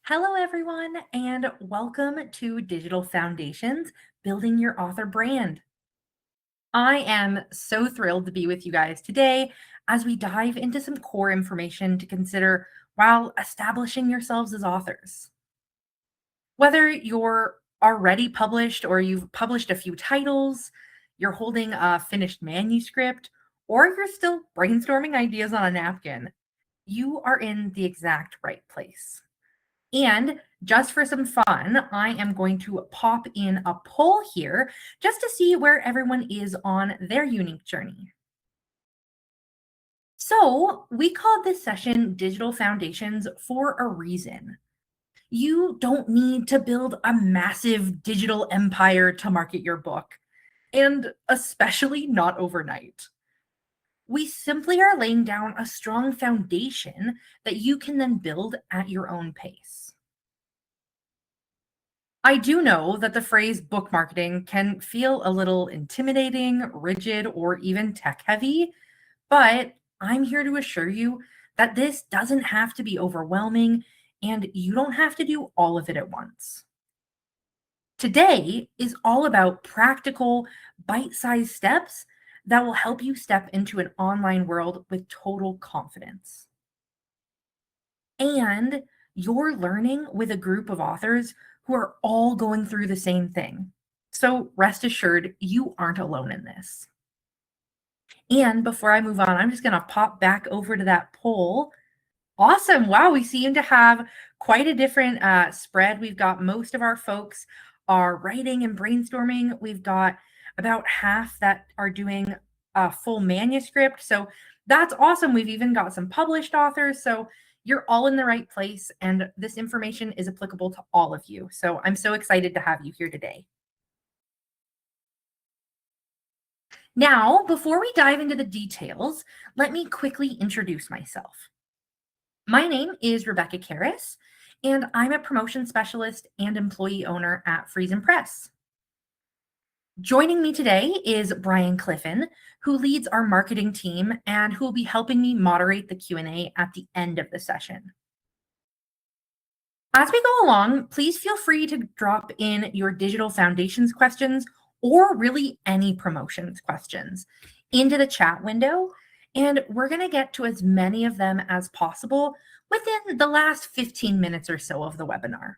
Hello, everyone, and welcome to Digital Foundations Building Your Author Brand. I am so thrilled to be with you guys today as we dive into some core information to consider while establishing yourselves as authors. Whether you're already published or you've published a few titles, you're holding a finished manuscript, or you're still brainstorming ideas on a napkin, you are in the exact right place. And just for some fun, I am going to pop in a poll here just to see where everyone is on their unique journey. So, we called this session Digital Foundations for a reason. You don't need to build a massive digital empire to market your book, and especially not overnight. We simply are laying down a strong foundation that you can then build at your own pace. I do know that the phrase book marketing can feel a little intimidating, rigid, or even tech heavy, but I'm here to assure you that this doesn't have to be overwhelming and you don't have to do all of it at once. Today is all about practical, bite sized steps that will help you step into an online world with total confidence. And you're learning with a group of authors who are all going through the same thing. So rest assured, you aren't alone in this. And before I move on, I'm just going to pop back over to that poll. Awesome. Wow, we seem to have quite a different spread. We've got most of our folks are writing and brainstorming. We've got about half that are doing a full manuscript. So that's awesome. We've even got some published authors. So you're all in the right place, and this information is applicable to all of you. So I'm so excited to have you here today. Now, before we dive into the details, let me quickly introduce myself. My name is Rebecca Karras, and I'm a promotion specialist and employee owner at FriesenPress. Joining me today is Brian Cliffin, who leads our marketing team and who will be helping me moderate the Q&A at the end of the session. As we go along, please feel free to drop in your digital foundations questions or really any promotions questions into the chat window, and we're going to get to as many of them as possible within the last 15 minutes or so of the webinar.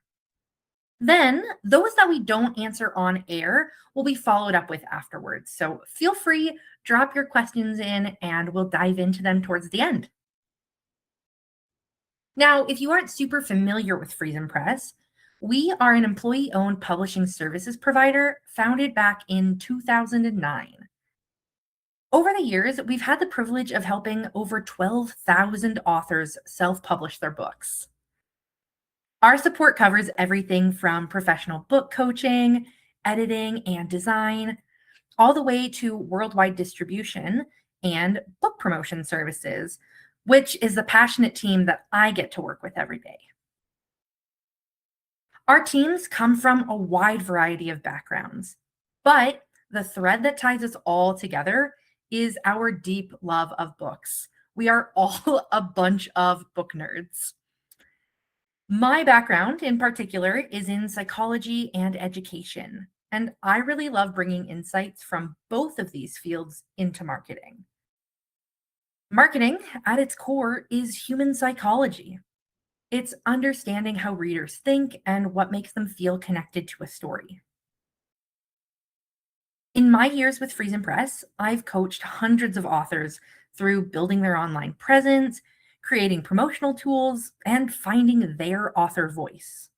Then those that we don't answer on air will be followed up with afterwards. So feel free, drop your questions in, and we'll dive into them towards the end. Now, if you aren't super familiar with FriesenPress, we are an employee-owned publishing services provider founded back in 2009. Over the years, we've had the privilege of helping over 12,000 authors self-publish their books. Our support covers everything from professional book coaching, editing, and design, all the way to worldwide distribution and book promotion services, which is the passionate team that I get to work with every day. Our teams come from a wide variety of backgrounds, but the thread that ties us all together is our deep love of books. We are all a bunch of book nerds. My background in particular is in psychology and education, and I really love bringing insights from both of these fields into marketing. Marketing, at its core, is human psychology. It's understanding how readers think and what makes them feel connected to a story. In my years with FriesenPress, I've coached hundreds of authors through building their online presence, creating promotional tools, and finding their author voice.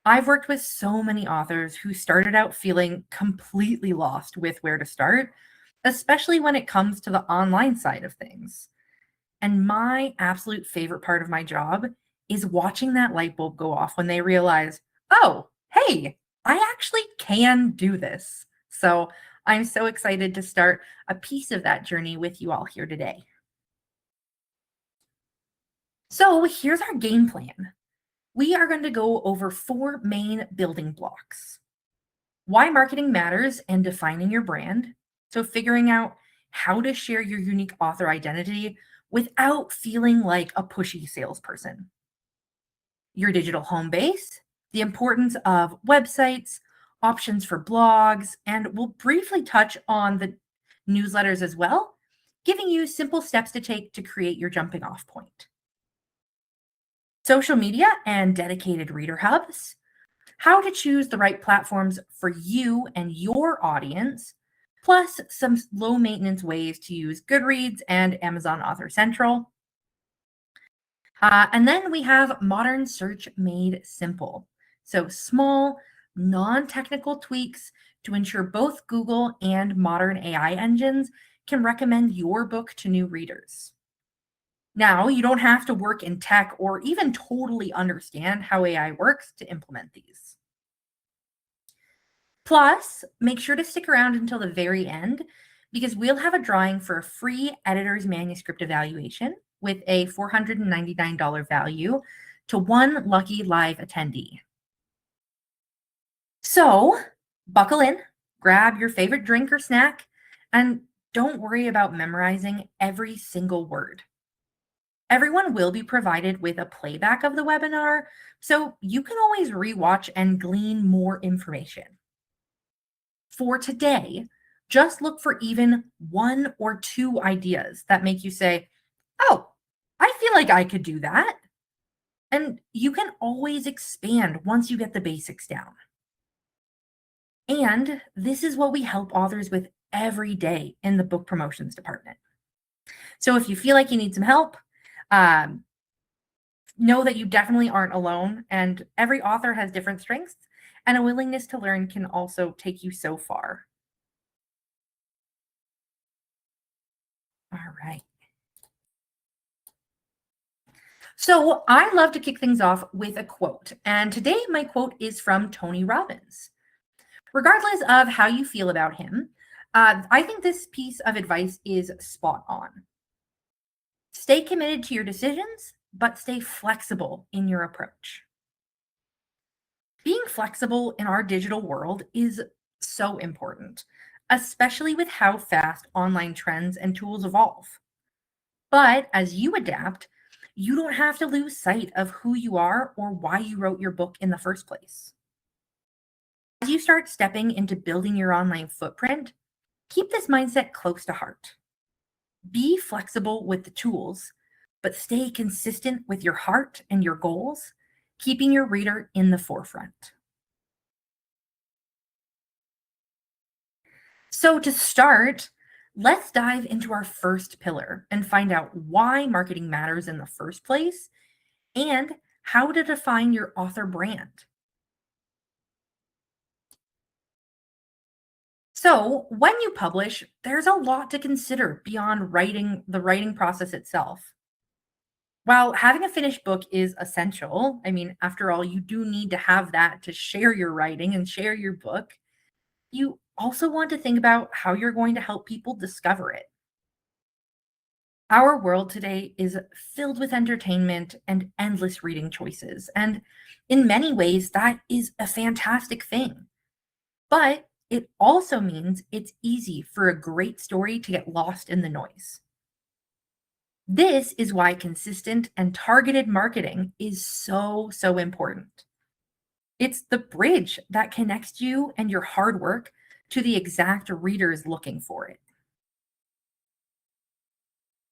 I've worked with so many authors who started out feeling completely lost with where to start, especially when it comes to the online side of things. And my absolute favorite part of my job is watching that light bulb go off when they realize, oh, hey, I actually can do this. So I'm so excited to start a piece of that journey with you all here today. So here's our game plan. We are going to go over 4 main building blocks. Why marketing matters and defining your brand. So figuring out how to share your unique author identity without feeling like a pushy salesperson. your digital home base, the importance of websites, options for blogs, and we'll briefly touch on the newsletters as well, giving you simple steps to take to create your jumping off point. Social media and dedicated reader hubs, how to choose the right platforms for you and your audience, plus some low maintenance ways to use Goodreads and Amazon Author Central. And then we have modern search made simple. So small, non technical tweaks to ensure both Google and modern AI engines can recommend your book to new readers. Now, you don't have to work in tech or even totally understand how AI works to implement these. Plus, make sure to stick around until the very end because we'll have a drawing for a free editor's manuscript evaluation with a $499 value to one lucky live attendee. So, buckle in, grab your favorite drink or snack, and don't worry about memorizing every single word. Everyone will be provided with a playback of the webinar, so you can always rewatch and glean more information. For today, just look for even one or two ideas that make you say, oh, I feel like I could do that. And you can always expand once you get the basics down. And this is what we help authors with every day in the book promotions department. So if you feel like you need some help, um, know that you definitely aren't alone, and every author has different strengths, and a willingness to learn can also take you so far. All right. So I love to kick things off with a quote. And today, my quote is from Tony Robbins. Regardless of how you feel about him, I think this piece of advice is spot on. Stay committed to your decisions, but stay flexible in your approach. Being flexible in our digital world is so important, especially with how fast online trends and tools evolve. But as you adapt, you don't have to lose sight of who you are or why you wrote your book in the first place. As you start stepping into building your online footprint, keep this mindset close to heart. Be flexible with the tools, but stay consistent with your heart and your goals, keeping your reader in the forefront. So, to start, let's dive into our first pillar and find out why marketing matters in the first place and how to define your author brand. So, when you publish, there's a lot to consider beyond the writing process itself. While having a finished book is essential, I mean, after all, you do need to have that to share your writing and share your book. You also want to think about how you're going to help people discover it. Our world today is filled with entertainment and endless reading choices. And in many ways, that is a fantastic thing. But it also means it's easy for a great story to get lost in the noise. This is why consistent and targeted marketing is so important. It's the bridge that connects you and your hard work to the exact readers looking for it.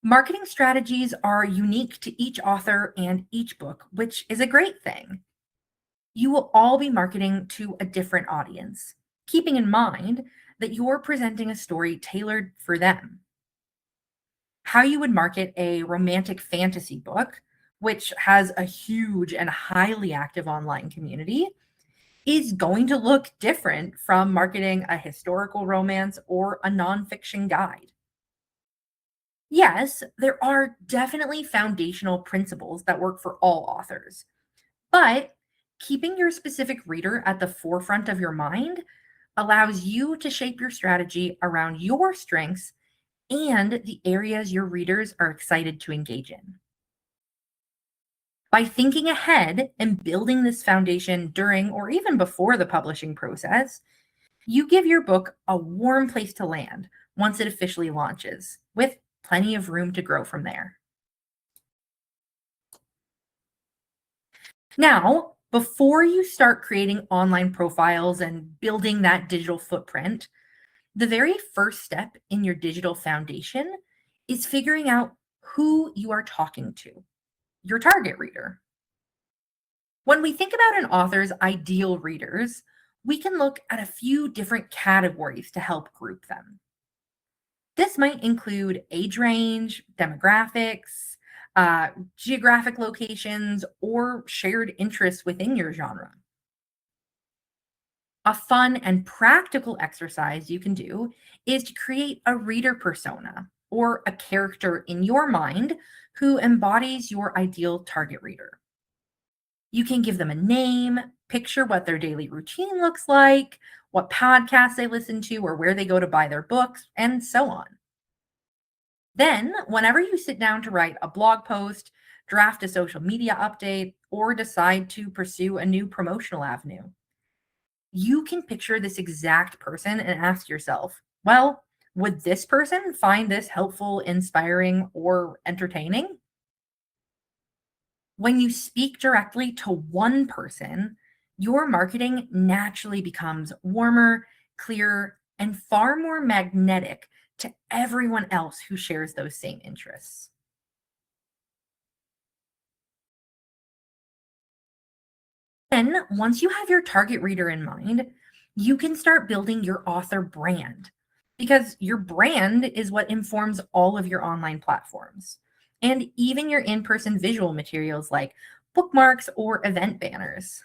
Marketing strategies are unique to each author and each book, which is a great thing. You will all be marketing to a different audience, keeping in mind that you're presenting a story tailored for them. How you would market a romantic fantasy book, which has a huge and highly active online community, is going to look different from marketing a historical romance or a nonfiction guide. Yes, there are definitely foundational principles that work for all authors, but keeping your specific reader at the forefront of your mind allows you to shape your strategy around your strengths and the areas your readers are excited to engage in. By thinking ahead and building this foundation during or even before the publishing process, you give your book a warm place to land once it officially launches, with plenty of room to grow from there. Now, before you start creating online profiles and building that digital footprint, the very first step in your digital foundation is figuring out who you are talking to, your target reader. When we think about an author's ideal readers, we can look at a few different categories to help group them. This might include age range, demographics, geographic locations, or shared interests within your genre. A fun and practical exercise you can do is to create a reader persona or a character in your mind who embodies your ideal target reader. You can give them a name, picture what their daily routine looks like, what podcasts they listen to, or where they go to buy their books, and so on. Then, whenever you sit down to write a blog post, draft a social media update, or decide to pursue a new promotional avenue, you can picture this exact person and ask yourself, well, would this person find this helpful, inspiring, or entertaining? When you speak directly to one person, your marketing naturally becomes warmer, clearer, and far more magnetic to everyone else who shares those same interests. Then, once you have your target reader in mind, you can start building your author brand because your brand is what informs all of your online platforms and even your in person visual materials like bookmarks or event banners.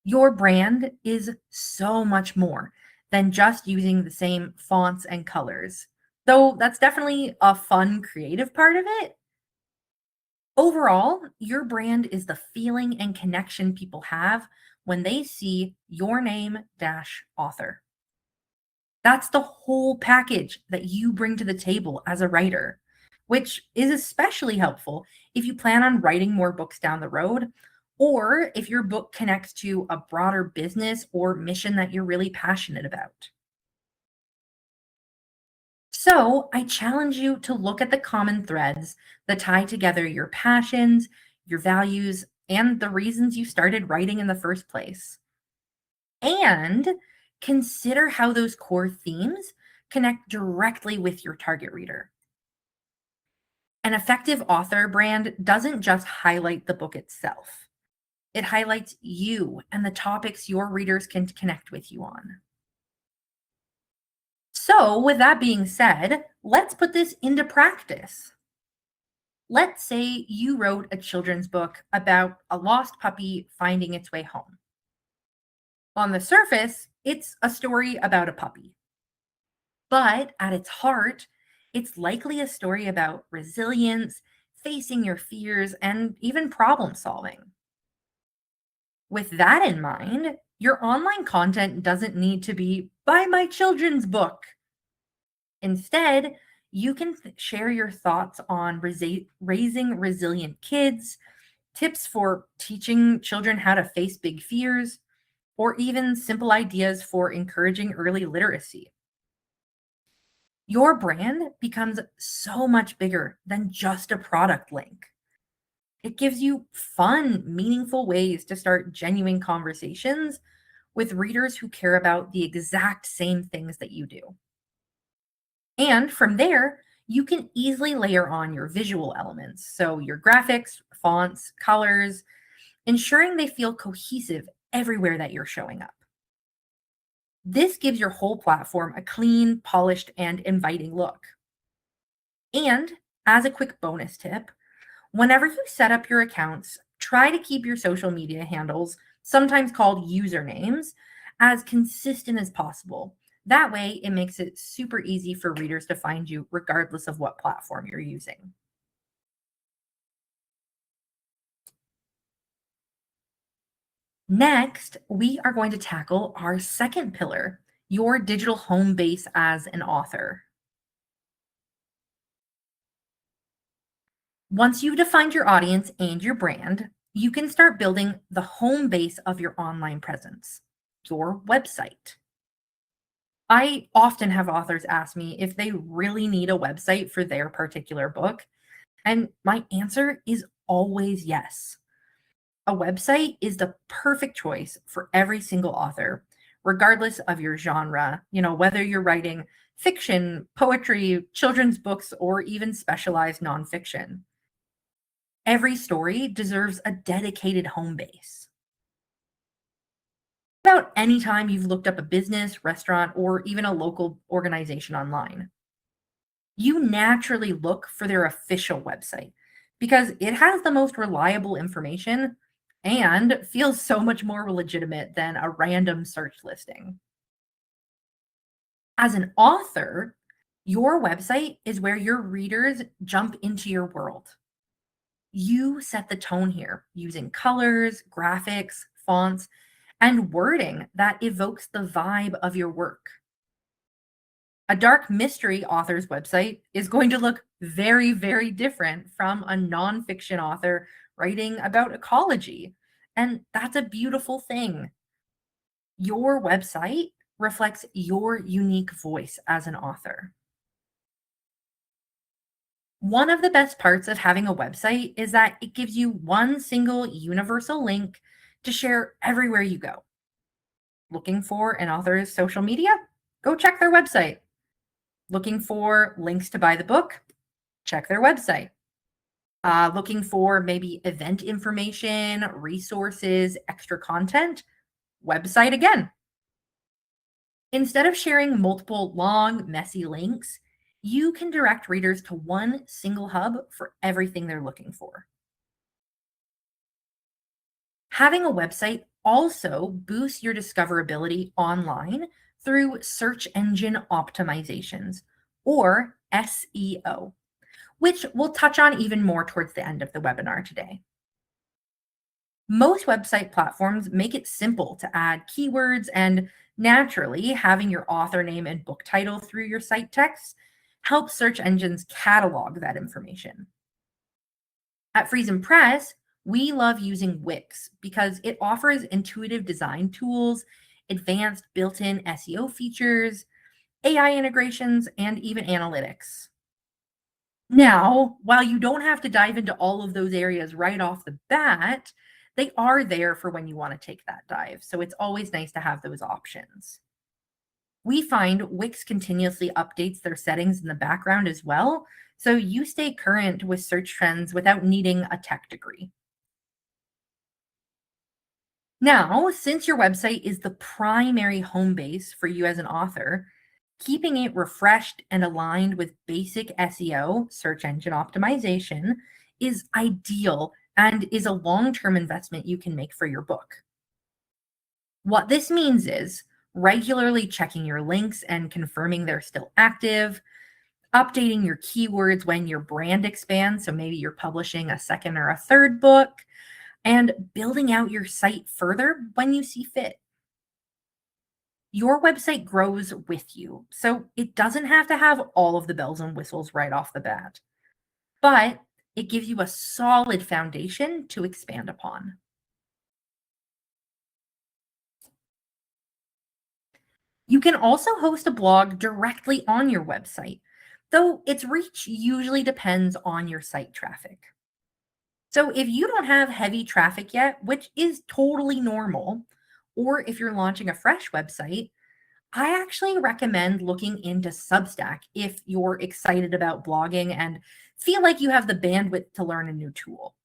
Your brand is so much more than just using the same fonts and colors, though that's definitely a fun creative part of it. Overall, your brand is the feeling and connection people have when they see your name dash author. That's the whole package that you bring to the table as a writer, which is especially helpful if you plan on writing more books down the road, or if your book connects to a broader business or mission that you're really passionate about. So, I challenge you to look at the common threads that tie together your passions, your values, and the reasons you started writing in the first place. And consider how those core themes connect directly with your target reader. An effective author brand doesn't just highlight the book itself, it highlights you and the topics your readers can connect with you on. So, with that being said, let's put this into practice. Let's say you wrote a children's book about a lost puppy finding its way home. On the surface, it's a story about a puppy, but at its heart, it's likely a story about resilience, facing your fears, and even problem solving. With that in mind, your online content doesn't need to be buy my children's book. Instead, you can share your thoughts on raising resilient kids, tips for teaching children how to face big fears, or even simple ideas for encouraging early literacy. Your brand becomes so much bigger than just a product link. It gives you fun, meaningful ways to start genuine conversations with readers who care about the exact same things that you do. And from there, you can easily layer on your visual elements. So, your graphics, fonts, colors, ensuring they feel cohesive everywhere that you're showing up. This gives your whole platform a clean, polished, and inviting look. And as a quick bonus tip, whenever you set up your accounts, try to keep your social media handles, sometimes called usernames, as consistent as possible. That way, it makes it super easy for readers to find you regardless of what platform you're using. Next, we are going to tackle our second pillar, your digital home base as an author. Once you've defined your audience and your brand, you can start building the home base of your online presence, your website. I often have authors ask me if they really need a website for their particular book, and my answer is always yes. A website is the perfect choice for every single author, regardless of your genre, whether you're writing fiction, poetry, children's books, or even specialized nonfiction. Every story deserves a dedicated home base. About any time you've looked up a business, restaurant, or even a local organization online, you naturally look for their official website because it has the most reliable information and feels so much more legitimate than a random search listing. As an author, your website is where your readers jump into your world. You set the tone here using colors, graphics, fonts, and wording that evokes the vibe of your work. A dark mystery author's website is going to look very, very different from a nonfiction author writing about ecology. And that's a beautiful thing. Your website reflects your unique voice as an author. One of the best parts of having a website is that it gives you one single universal link to share everywhere you go. Looking for an author's social media? Go check their website. Looking for links to buy the book? Check their website. Looking for maybe event information, resources, extra content? Website again. Instead of sharing multiple long, messy links, you can direct readers to one single hub for everything they're looking for. Having a website also boosts your discoverability online through search engine optimizations, or SEO, which we'll touch on even more towards the end of the webinar today. Most website platforms make it simple to add keywords, and naturally, having your author name and book title through your site text helps search engines catalog that information. At FriesenPress, we love using Wix because it offers intuitive design tools, advanced built in SEO features, AI integrations, and even analytics. Now, while you don't have to dive into all of those areas right off the bat, they are there for when you want to take that dive. So it's always nice to have those options. We find Wix continuously updates their settings in the background as well, so you stay current with search trends without needing a tech degree. Now, since your website is the primary home base for you as an author, keeping it refreshed and aligned with basic SEO, search engine optimization, is ideal and is a long term investment you can make for your book. What this means is regularly checking your links and confirming they're still active, updating your keywords when your brand expands. So maybe you're publishing a second or a third book, and building out your site further when you see fit. Your website grows with you, so it doesn't have to have all of the bells and whistles right off the bat, but it gives you a solid foundation to expand upon. You can also host a blog directly on your website, though its reach usually depends on your site traffic. So if you don't have heavy traffic yet, which is totally normal, or if you're launching a fresh website, I actually recommend looking into Substack if you're excited about blogging and feel like you have the bandwidth to learn a new tool.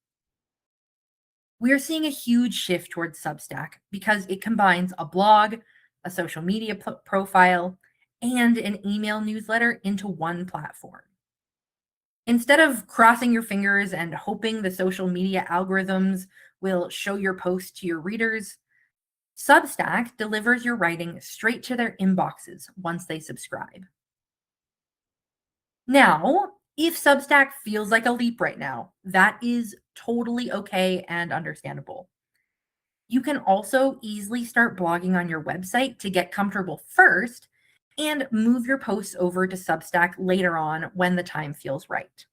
We are seeing a huge shift towards Substack because it combines a blog, a social media profile, and an email newsletter into one platform. Instead of crossing your fingers and hoping the social media algorithms will show your post to your readers, Substack delivers your writing straight to their inboxes once they subscribe. Now, if Substack feels like a leap right now, that is totally okay and understandable. You can also easily start blogging on your website to get comfortable first and move your posts over to Substack later on when the time feels right.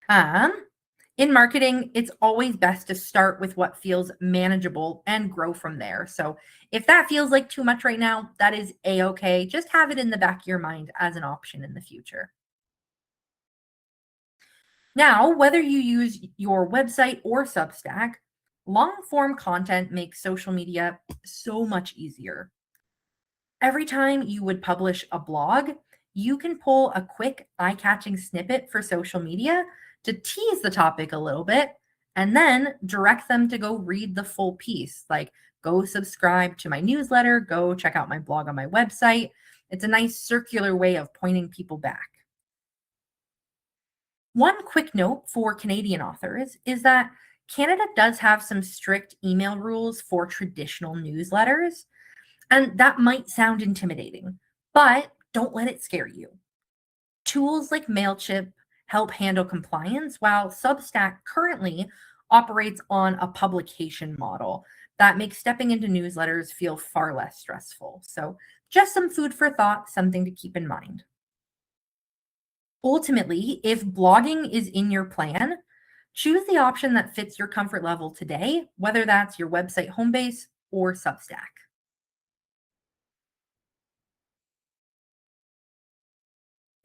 Um, in marketing, it's always best to start with what feels manageable and grow from there. So if that feels like too much right now, that is a-okay. Just have it in the back of your mind as an option in the future. Now, whether you use your website or Substack, long form content makes social media so much easier. Every time you would publish a blog, you can pull a quick eye catching snippet for social media to tease the topic a little bit and then direct them to go read the full piece. Like, go subscribe to my newsletter, go check out my blog on my website. It's a nice circular way of pointing people back. One quick note for Canadian authors is that Canada does have some strict email rules for traditional newsletters, and that might sound intimidating, but don't let it scare you. Tools like MailChimp help handle compliance, while Substack currently operates on a publication model that makes stepping into newsletters feel far less stressful. So, just some food for thought, something to keep in mind. Ultimately, if blogging is in your plan, choose the option that fits your comfort level today, whether that's your website home base or Substack.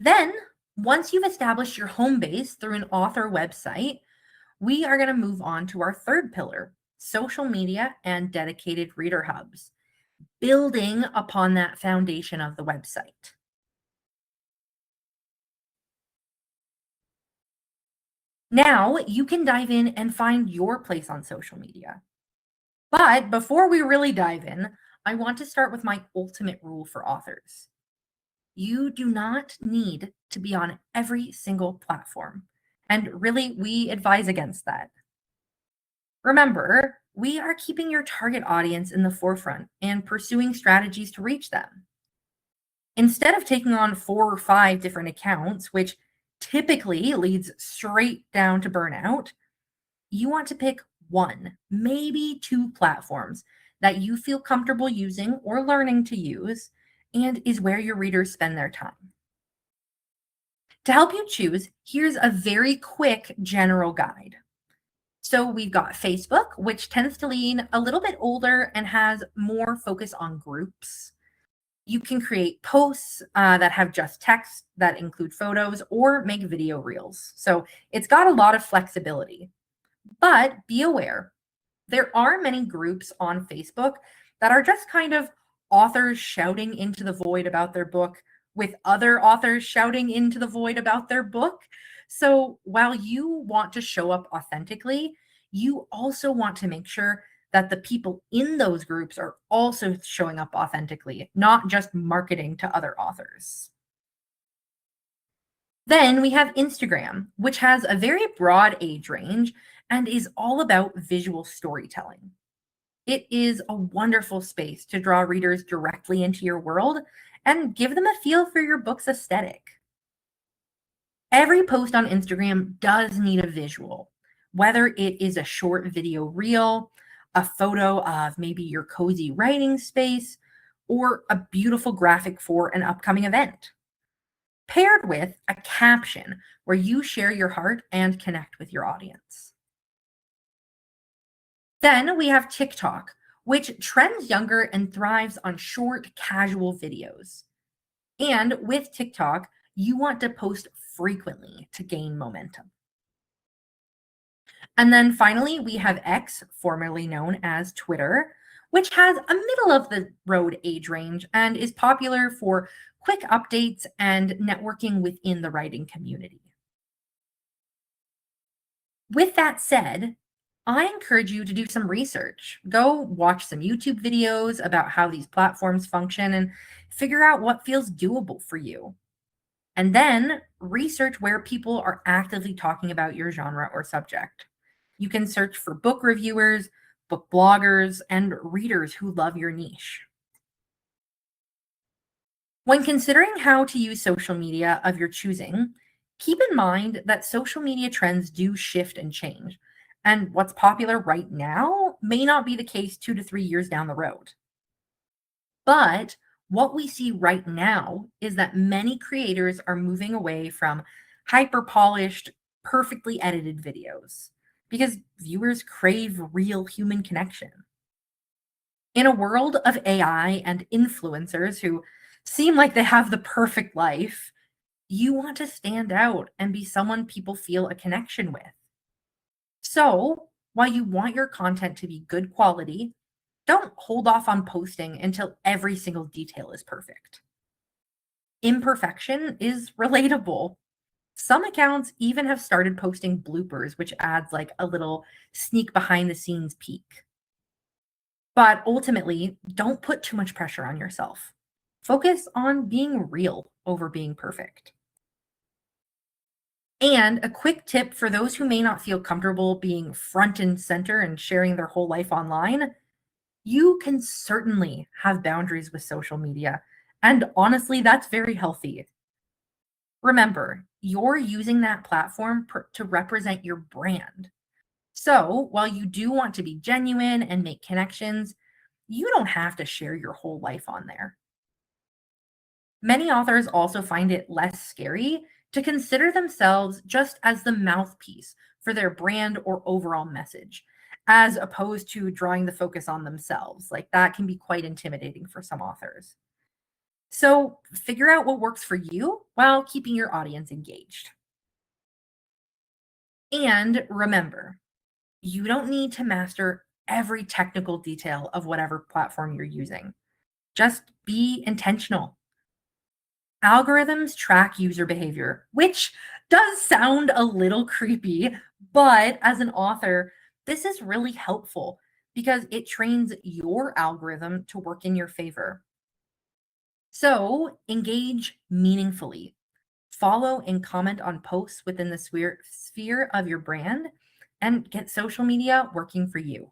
Then, once you've established your home base through an author website, we are going to move on to our third pillar, social media and dedicated reader hubs, building upon that foundation of the website. Now you can dive in and find your place on social media. But before we really dive in, I want to start with my ultimate rule for authors. You do not need to be on every single platform. And really, we advise against that. Remember, we are keeping your target audience in the forefront and pursuing strategies to reach them. Instead of taking on 4 or 5 different accounts, which typically leads straight down to burnout, you want to pick one, maybe 2 platforms that you feel comfortable using or learning to use and is where your readers spend their time. To help you choose, here's a very quick general guide. So we've got Facebook, which tends to lean a little bit older and has more focus on groups. You can create posts that have just text that include photos or make video reels. So it's got a lot of flexibility. But be aware, there are many groups on Facebook that are just kind of authors shouting into the void about their book with other authors shouting into the void about their book. So while you want to show up authentically, you also want to make sure that the people in those groups are also showing up authentically, not just marketing to other authors. Then we have Instagram, which has a very broad age range and is all about visual storytelling. It is a wonderful space to draw readers directly into your world and give them a feel for your book's aesthetic. Every post on Instagram does need a visual, whether it is a short video reel, a photo of maybe your cozy writing space, or a beautiful graphic for an upcoming event, paired with a caption where you share your heart and connect with your audience. Then we have TikTok, which trends younger and thrives on short, casual videos. And with TikTok, you want to post frequently to gain momentum. And then finally, we have X, formerly known as Twitter, which has a middle of the road age range and is popular for quick updates and networking within the writing community. With that said, I encourage you to do some research. Go watch some YouTube videos about how these platforms function and figure out what feels doable for you. And then research where people are actively talking about your genre or subject. You can search for book reviewers, book bloggers, and readers who love your niche. When considering how to use social media of your choosing, keep in mind that social media trends do shift and change. And what's popular right now may not be the case 2 to 3 years down the road. But what we see right now is that many creators are moving away from hyper polished, perfectly edited videos because viewers crave real human connection. In a world of AI and influencers who seem like they have the perfect life, You want to stand out and be someone people feel a connection with. So, while you want your content to be good quality, don't hold off on posting until every single detail is perfect. Imperfection is relatable. Some accounts even have started posting bloopers, which adds like a little sneak behind the scenes peek. But ultimately, don't put too much pressure on yourself. Focus on being real over being perfect. And a quick tip for those who may not feel comfortable being front and center and sharing their whole life online, you can certainly have boundaries with social media. And honestly, that's very healthy. Remember, you're using that platform to represent your brand. So while you do want to be genuine and make connections, you don't have to share your whole life on there. Many authors also find it less scary to consider themselves just as the mouthpiece for their brand or overall message, as opposed to drawing the focus on themselves. Like that can be quite intimidating for some authors. So figure out what works for you while keeping your audience engaged. And remember, you don't need to master every technical detail of whatever platform you're using. Just be intentional. Algorithms track user behavior, which does sound a little creepy, but as an author, this is really helpful because it trains your algorithm to work in your favor. So engage meaningfully. Follow and comment on posts within the sphere of your brand and get social media working for you.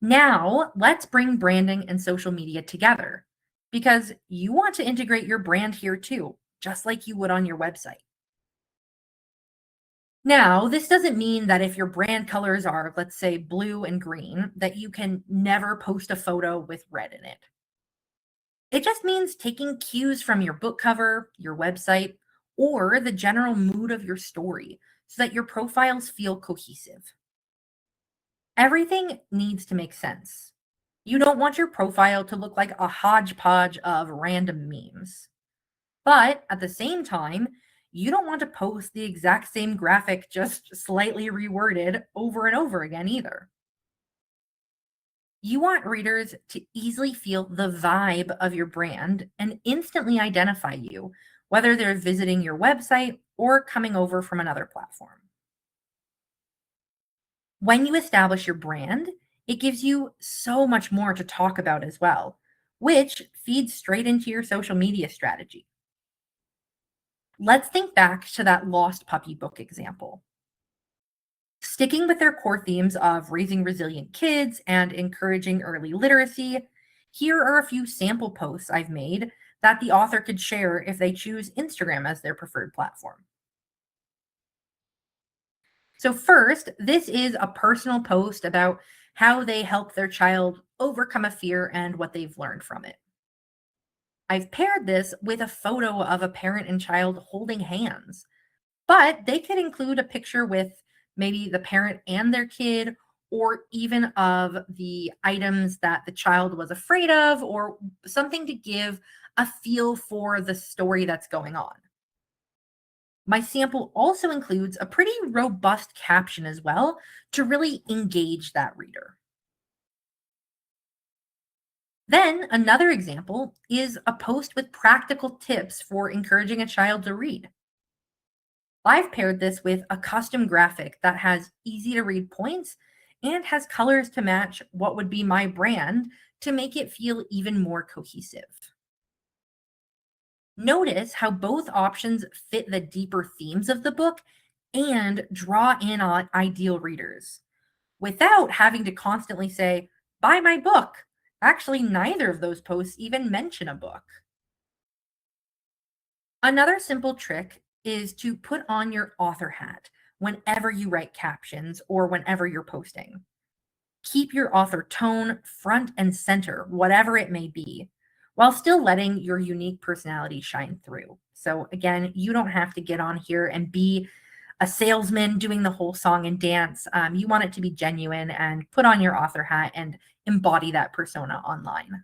Now, let's bring branding and social media together because you want to integrate your brand here too, just like you would on your website. Now, this doesn't mean that if your brand colors are, let's say, blue and green, that you can never post a photo with red in it. It just means taking cues from your book cover, your website, or the general mood of your story so that your profiles feel cohesive. Everything needs to make sense. You don't want your profile to look like a hodgepodge of random memes. But at the same time, you don't want to post the exact same graphic, just slightly reworded over and over again either. You want readers to easily feel the vibe of your brand and instantly identify you, whether they're visiting your website or coming over from another platform. When you establish your brand, it gives you so much more to talk about as well, which feeds straight into your social media strategy. Let's think back to that lost puppy book example. Sticking with their core themes of raising resilient kids and encouraging early literacy, here are a few sample posts I've made that the author could share if they choose Instagram as their preferred platform. So, first, this is a personal post about how they help their child overcome a fear and what they've learned from it. I've paired this with a photo of a parent and child holding hands, but they could include a picture with maybe the parent and their kid, or even of the items that the child was afraid of, or something to give a feel for the story that's going on. My sample also includes a pretty robust caption as well to really engage that reader. Then another example is a post with practical tips for encouraging a child to read. I've paired this with a custom graphic that has easy to read points and has colors to match what would be my brand to make it feel even more cohesive. Notice how both options fit the deeper themes of the book and draw in on ideal readers without having to constantly say, buy my book. Actually, neither of those posts even mention a book. Another simple trick is to put on your author hat whenever you write captions or whenever you're posting. Keep your author tone front and center, whatever it may be, while still letting your unique personality shine through. So, again, you don't have to get on here and be a salesman doing the whole song and dance. You want it to be genuine and put on your author hat and embody that persona online.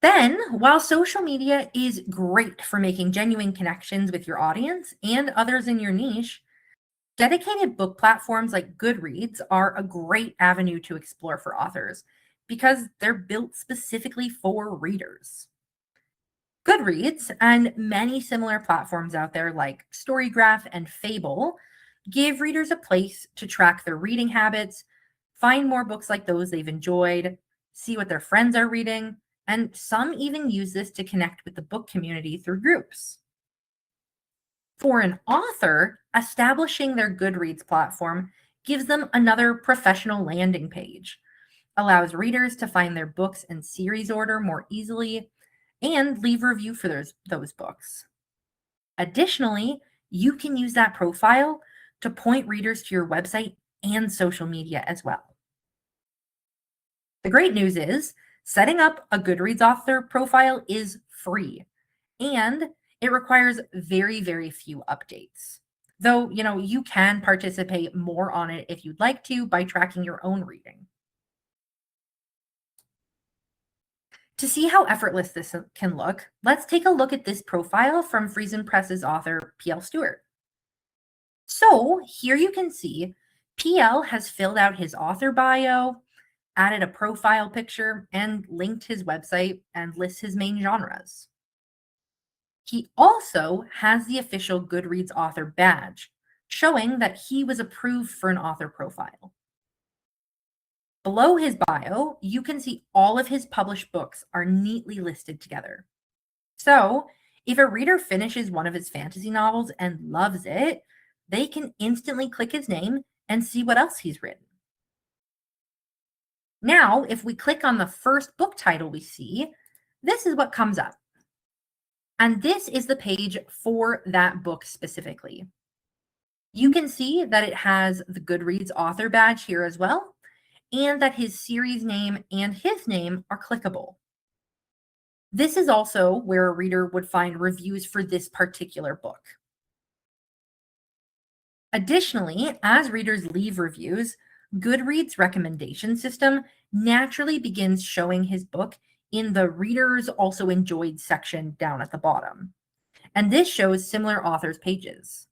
Then, while social media is great for making genuine connections with your audience and others in your niche, dedicated book platforms like Goodreads are a great avenue to explore for authors because they're built specifically for readers. Goodreads and many similar platforms out there like Storygraph and Fable give readers a place to track their reading habits, find more books like those they've enjoyed, see what their friends are reading, and some even use this to connect with the book community through groups. For an author, establishing their Goodreads platform gives them another professional landing page, allows readers to find their books in series order more easily, and leave a review for those books. Additionally, you can use that profile to point readers to your website and social media as well. The great news is setting up a Goodreads author profile is free and it requires very, very few updates. Though, you can participate more on it if you'd like to by tracking your own reading. To see how effortless this can look, let's take a look at this profile from FriesenPress's author, PL Stewart. So here you can see PL has filled out his author bio, added a profile picture, and linked his website and lists his main genres. He also has the official Goodreads author badge, showing that he was approved for an author profile. Below his bio, you can see all of his published books are neatly listed together. So, if a reader finishes one of his fantasy novels and loves it, they can instantly click his name and see what else he's written. Now, if we click on the first book title we see, this is what comes up. And this is the page for that book specifically. You can see that it has the Goodreads author badge here as well, and that his series name and his name are clickable. This is also where a reader would find reviews for this particular book. Additionally, as readers leave reviews, Goodreads' recommendation system naturally begins showing his book in the Readers Also Enjoyed section down at the bottom. And this shows similar authors' pages.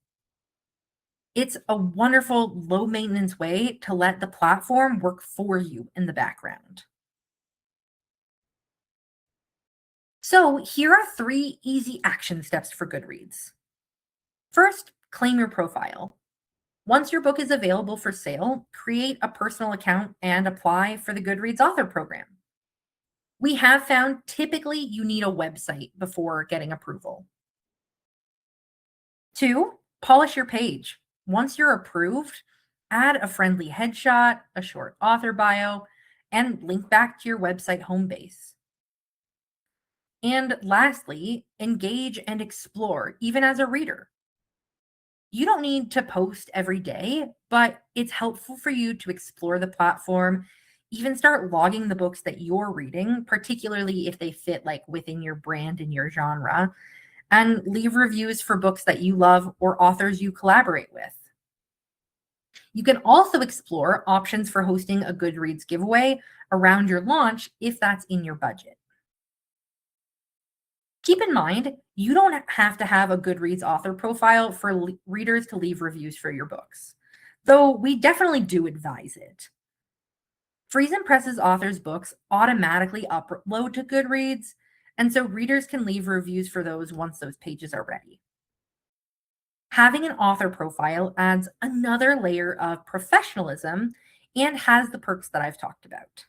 It's a wonderful, low maintenance way to let the platform work for you in the background. So, here are 3 easy action steps for Goodreads. First, claim your profile. Once your book is available for sale, create a personal account and apply for the Goodreads author program. We have found typically you need a website before getting approval. 2, polish your page. Once you're approved, add a friendly headshot, a short author bio, and link back to your website home base. And lastly, engage and explore, even as a reader. You don't need to post every day, but it's helpful for you to explore the platform, even start logging the books that you're reading, particularly if they fit like within your brand and your genre, and leave reviews for books that you love or authors you collaborate with. You can also explore options for hosting a Goodreads giveaway around your launch if that's in your budget. Keep in mind, you don't have to have a Goodreads author profile for readers to leave reviews for your books, though we definitely do advise it. FriesenPress's authors' books automatically upload to Goodreads, and so readers can leave reviews for those once those pages are ready. Having an author profile adds another layer of professionalism and has the perks that I've talked about.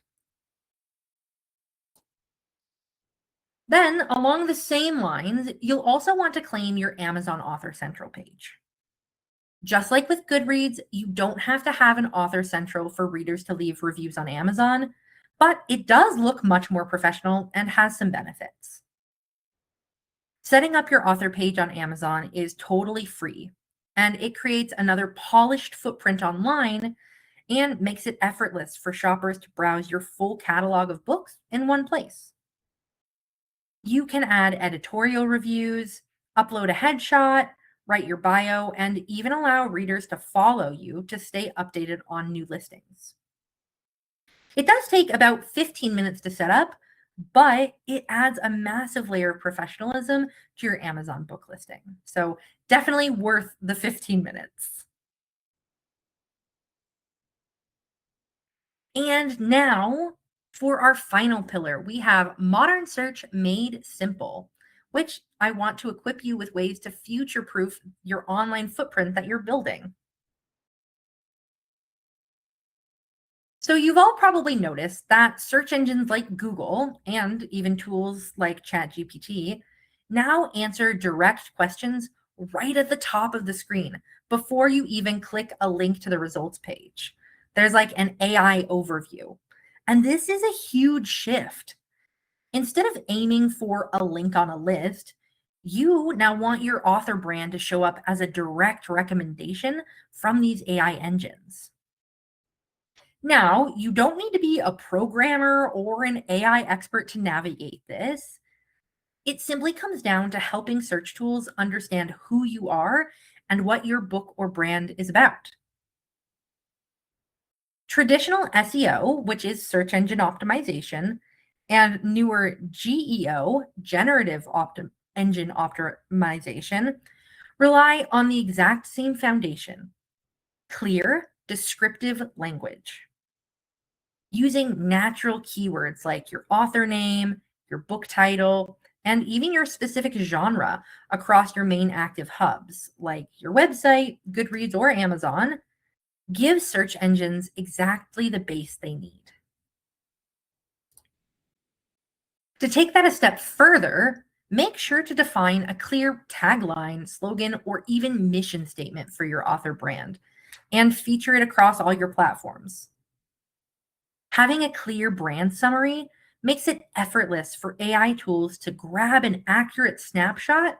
Then, along the same lines, you'll also want to claim your Amazon Author Central page. Just like with Goodreads, you don't have to have an Author Central for readers to leave reviews on Amazon, but it does look much more professional and has some benefits. Setting up your author page on Amazon is totally free, and it creates another polished footprint online and makes it effortless for shoppers to browse your full catalog of books in one place. You can add editorial reviews, upload a headshot, write your bio, and even allow readers to follow you to stay updated on new listings. It does take about 15 minutes to set up, but it adds a massive layer of professionalism to your Amazon book listing. So definitely worth the 15 minutes. And now for our final pillar, we have modern search made simple, which I want to equip you with ways to future proof your online footprint that you're building. So, you've all probably noticed that search engines like Google and even tools like ChatGPT now answer direct questions right at the top of the screen before you even click a link to the results page. There's like an AI overview. And this is a huge shift. Instead of aiming for a link on a list, you now want your author brand to show up as a direct recommendation from these AI engines. Now, you don't need to be a programmer or an AI expert to navigate this. It simply comes down to helping search tools understand who you are and what your book or brand is about. Traditional SEO, which is search engine optimization, and newer GEO, engine optimization, rely on the exact same foundation: clear, descriptive language. Using natural keywords like your author name, your book title, and even your specific genre across your main active hubs, like your website, Goodreads, or Amazon, gives search engines exactly the base they need. To take that a step further, make sure to define a clear tagline, slogan, or even mission statement for your author brand and feature it across all your platforms. Having a clear brand summary makes it effortless for AI tools to grab an accurate snapshot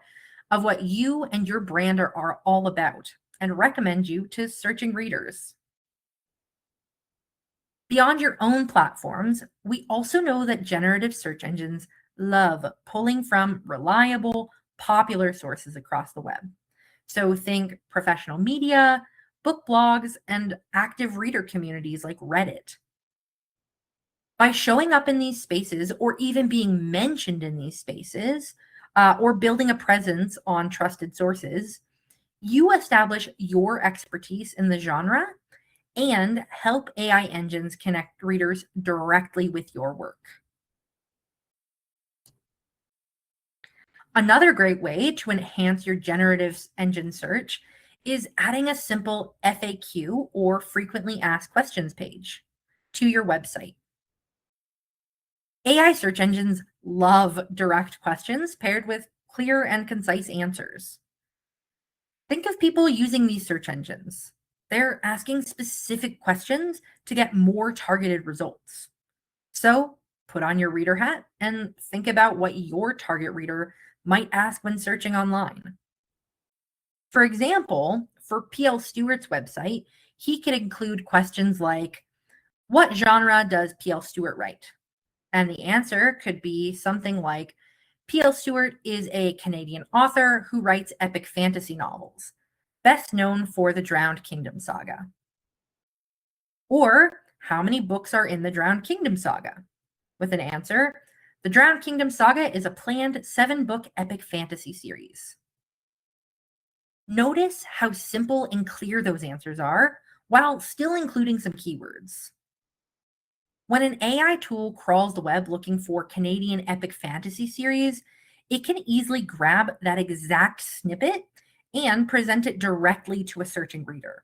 of what you and your brand are all about and recommend you to searching readers. Beyond your own platforms, we also know that generative search engines love pulling from reliable, popular sources across the web. So think professional media, book blogs, and active reader communities like Reddit. By showing up in these spaces or even being mentioned in these spaces, or building a presence on trusted sources, you establish your expertise in the genre and help AI engines connect readers directly with your work. Another great way to enhance your generative engine search is adding a simple FAQ or frequently asked questions page to your website. AI search engines love direct questions paired with clear and concise answers. Think of people using these search engines. They're asking specific questions to get more targeted results. So put on your reader hat and think about what your target reader might ask when searching online. For example, for P.L. Stewart's website, he could include questions like, what genre does P.L. Stewart write? And the answer could be something like, P.L. Stewart is a Canadian author who writes epic fantasy novels, best known for the Drowned Kingdom saga. Or, how many books are in the Drowned Kingdom saga? With an answer, the Drowned Kingdom saga is a planned 7-book epic fantasy series. Notice how simple and clear those answers are while still including some keywords. When an AI tool crawls the web looking for Canadian epic fantasy series, it can easily grab that exact snippet and present it directly to a searching reader.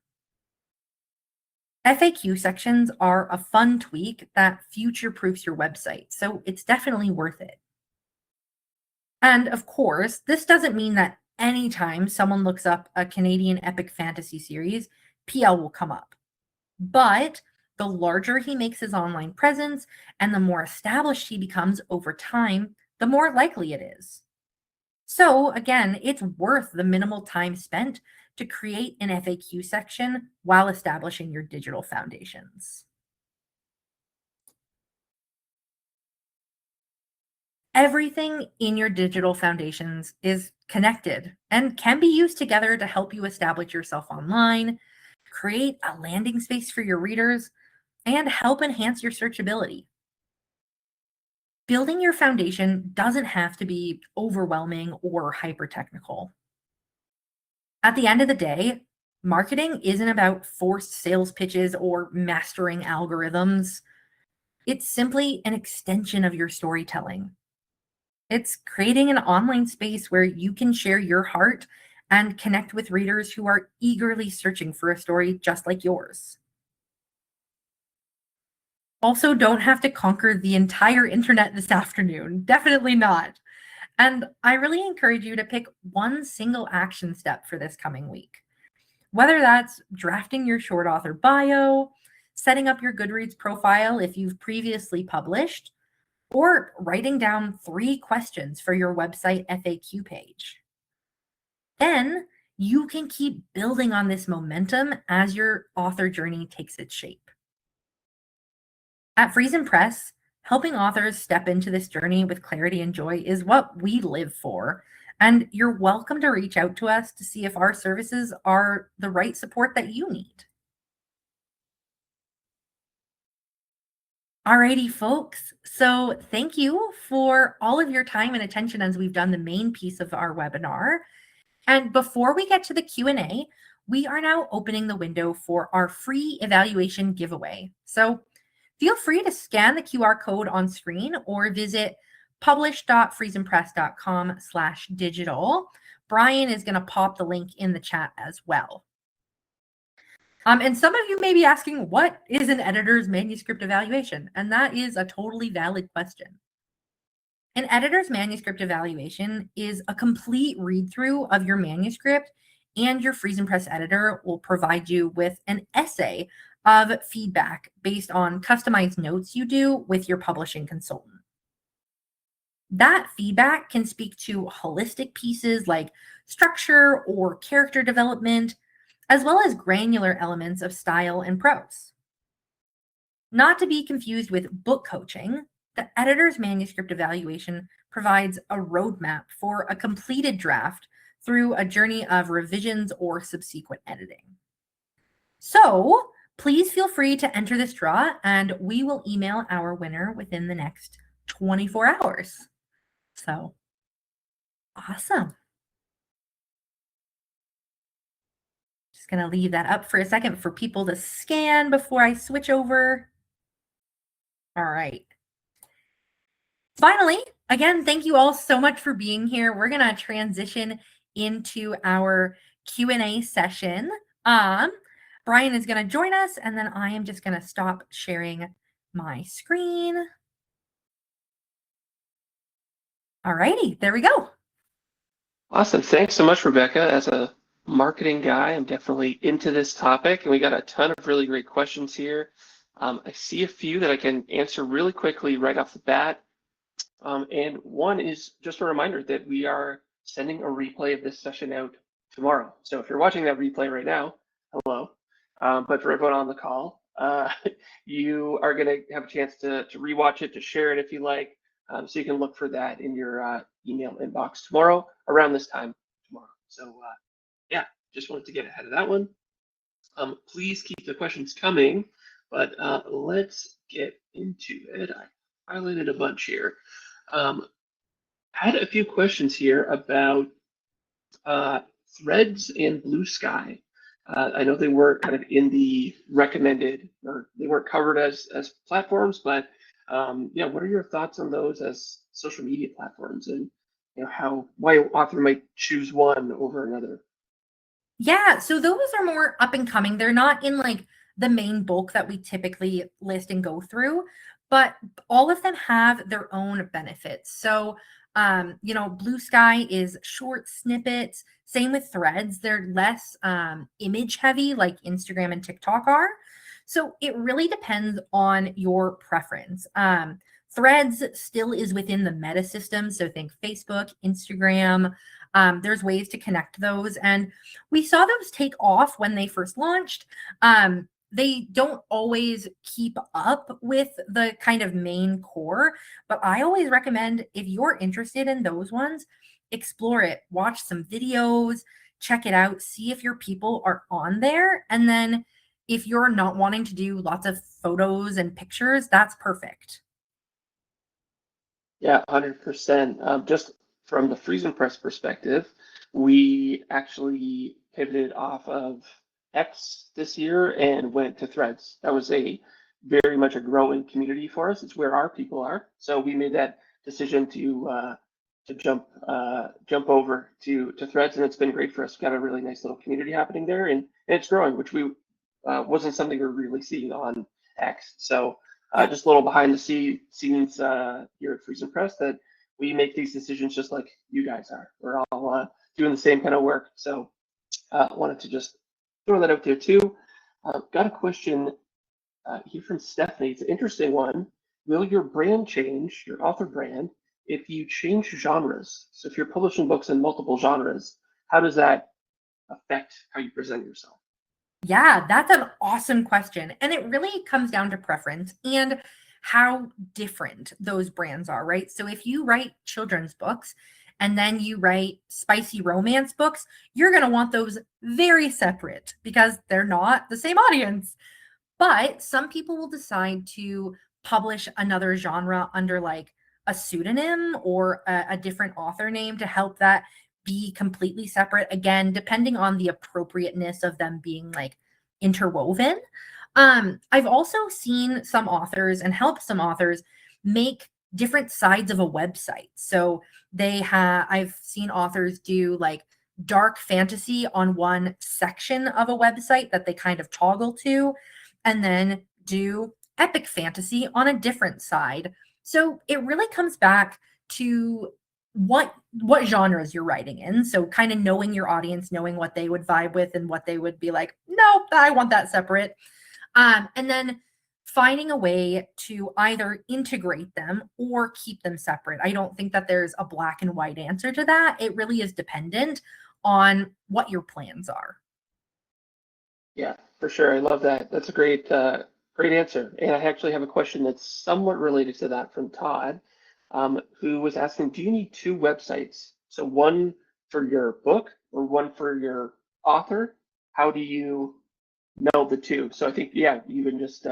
FAQ sections are a fun tweak that future proofs your website, so it's definitely worth it. And of course, this doesn't mean that anytime someone looks up a Canadian epic fantasy series, PL will come up. But the larger he makes his online presence and the more established he becomes over time, the more likely it is. So, again, it's worth the minimal time spent to create an FAQ section while establishing your digital foundations. Everything in your digital foundations is connected and can be used together to help you establish yourself online, create a landing space for your readers, and help enhance your searchability. building your foundation doesn't have to be overwhelming or hyper technical. At the end of the day, marketing isn't about forced sales pitches or mastering algorithms. It's simply an extension of your storytelling. It's creating an online space where you can share your heart and connect with readers who are eagerly searching for a story just like yours. Also, don't have to conquer the entire internet this afternoon. Definitely not. And I really encourage you to pick one single action step for this coming week. Whether that's drafting your short author bio, setting up your Goodreads profile if you've previously published, or writing down 3 questions for your website FAQ page. Then you can keep building on this momentum as your author journey takes its shape. At FriesenPress, helping authors step into this journey with clarity and joy is what we live for. And you're welcome to reach out to us to see if our services are the right support that you need. Alrighty, folks. So thank you for all of your time and attention as we've done the main piece of our webinar. And before we get to the Q&A, we are now opening the window for our free evaluation giveaway. So feel free to scan the QR code on screen or visit publish.friesenpress.com/digital. Brian is going to pop the link in the chat as well. And some of you may be asking, what is an editor's manuscript evaluation? And that is a totally valid question. An editor's manuscript evaluation is a complete read-through of your manuscript, and your FriesenPress editor will provide you with an essay of feedback based on customized notes you do with your publishing consultant. That feedback can speak to holistic pieces like structure or character development, as well as granular elements of style and prose. Not to be confused with book coaching, the editor's manuscript evaluation provides a roadmap for a completed draft through a journey of revisions or subsequent editing. So please feel free to enter this draw, and we will email our winner within the next 24 hours. So awesome. Just going to leave that up for a second for people to scan before I switch over. All right. Finally, again, thank you all so much for being here. We're going to transition into our Q&A session. Brian is going to join us, and then I am just going to stop sharing my screen. All righty, there we go. Awesome. Thanks so much, Rebecca. As a marketing guy, I'm definitely into this topic, and we got a ton of really great questions here. I see a few that I can answer really quickly right off the bat. And one is just a reminder that we are sending a replay of this session out tomorrow. So if you're watching that replay right now, hello. But for everyone on the call, you are going to have a chance to rewatch it, to share it if you like. So you can look for that in your email inbox tomorrow around this time tomorrow. So yeah, just wanted to get ahead of that one. Please keep the questions coming, but let's get into it. I highlighted a bunch here. Had a few questions here about Threads and Blue Sky. I know they were kind of in the recommended, or they weren't covered as platforms, but yeah, what are your thoughts on those as social media platforms, and why an author might choose one over another? Yeah, so those are more up and coming. They're not in like the main bulk that we typically list and go through, but all of them have their own benefits. So, Blue Sky is short snippets. Same with Threads. They're less image heavy like Instagram and TikTok are. So it really depends on your preference. Threads still is within the meta system. So think Facebook, Instagram. There's ways to connect those. And we saw those take off when they first launched. They don't always keep up with the kind of main core, but I always recommend, if you're interested in those ones, explore it, watch some videos, check it out, see if your people are on there. And then if you're not wanting to do lots of photos and pictures, that's perfect. Yeah, 100%. Just from the FriesenPress perspective, we actually pivoted off of X this year and went to Threads. That was a very much a growing community for us. It's where our people are. So we made that decision to jump over to Threads, and it's been great for us. We've got a really nice little community happening there, and it's growing, which we wasn't something we were really seeing on X. So Yeah. just a little behind the scenes here at FriesenPress that we make these decisions just like you guys are. We're all doing the same kind of work. So wanted to just throw that out there too. Got a question here from Stephanie. It's an interesting one. Will your brand change, your author brand, if you change genres? So if you're publishing books in multiple genres, how does that affect how you present yourself? Yeah, that's an awesome question. And it really comes down to preference and how different those brands are, right? So if you write children's books and then you write spicy romance books, you're going to want those very separate because they're not the same audience. But some people will decide to publish another genre under like a pseudonym or a different author name to help that be completely separate. Again, depending on the appropriateness of them being like interwoven. I've also seen some authors and helped some authors make different sides of a website. So I've seen authors do like dark fantasy on one section of a website that they kind of toggle to and then do epic fantasy on a different side. So it really comes back to what genres you're writing in. So kind of knowing your audience, knowing what they would vibe with and what they would be like, no, I want that separate. And then finding a way to either integrate them or keep them separate. I don't think that there's a black and white answer to that. It really is dependent on what your plans are. Yeah, for sure. I love that. That's a great answer. And I actually have a question that's somewhat related to that from Todd, who was asking, do you need two websites? So one for your book or one for your author? How do you meld the two? So I think, yeah, even just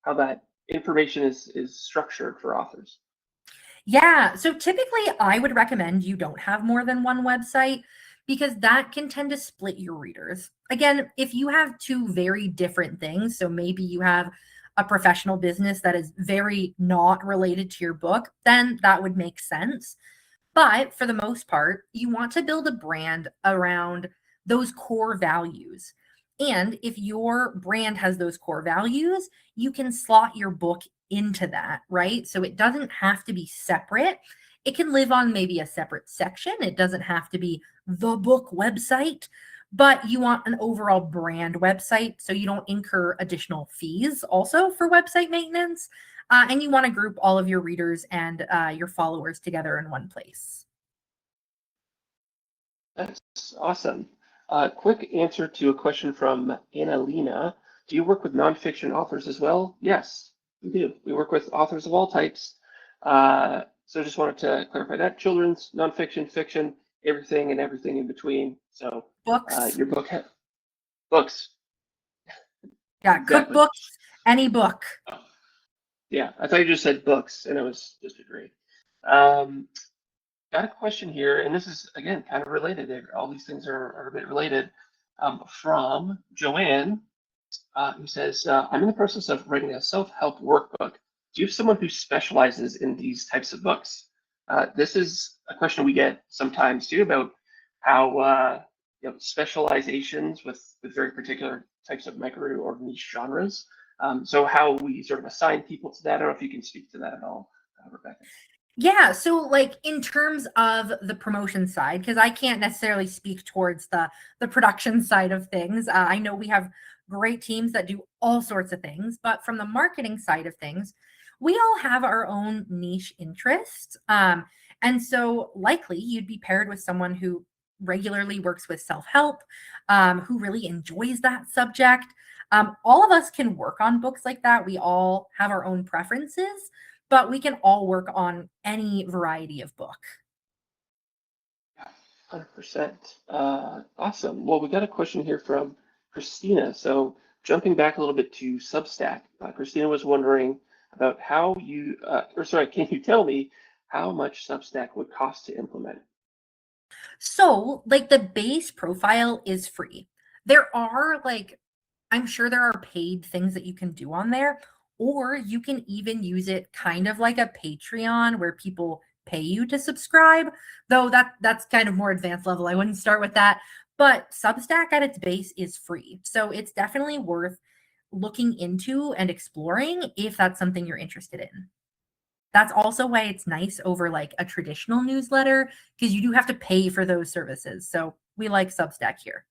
how that information is structured for authors. Yeah. So typically, I would recommend you don't have more than one website because that can tend to split your readers. Again, if you have two very different things, so maybe you have a professional business that is very not related to your book, then that would make sense. But for the most part, you want to build a brand around those core values. And if your brand has those core values, you can slot your book into that, right? So it doesn't have to be separate. It can live on maybe a separate section. It doesn't have to be the book website, but you want an overall brand website so you don't incur additional fees also for website maintenance. And you want to group all of your readers and your followers together in one place. That's awesome. Quick answer to a question from Annalena. Do you work with nonfiction authors as well? Yes, we do. We work with authors of all types. So just wanted to clarify that. Children's, nonfiction, fiction, everything and everything in between. So Books. your books, Yeah, exactly. cookbooks, any book. Oh, yeah, I thought you just said books and it was just agreed. Um, got a question here, and this is again kind of related. All these things are a bit related. From Joanne, who says, "I'm in the process of writing a self-help workbook. Do you have someone who specializes in these types of books?" This is a question we get sometimes too about how specializations with very particular types of micro or niche genres. So how we sort of assign people to that. I don't know if you can speak to that at all, Rebecca. Yeah, so like in terms of the promotion side, because I can't necessarily speak towards the production side of things. I know we have great teams that do all sorts of things, but from the marketing side of things, we all have our own niche interests. And so likely you'd be paired with someone who regularly works with self-help, who really enjoys that subject. All of us can work on books like that. We all have our own preferences, but we can all work on any variety of book. 100%. Awesome. Well, we got a question here from Christina. So jumping back a little bit to Substack, Christina was wondering about how you, or sorry, can you tell me how much Substack would cost to implement? So, like the base profile is free. There are like, I'm sure there are paid things that you can do on there, or you can even use it kind of like a Patreon where people pay you to subscribe. Though that's kind of more advanced level. I wouldn't start with that. But Substack at its base is free. So it's definitely worth looking into and exploring if that's something you're interested in. That's also why it's nice over like a traditional newsletter because you do have to pay for those services. So we like Substack here.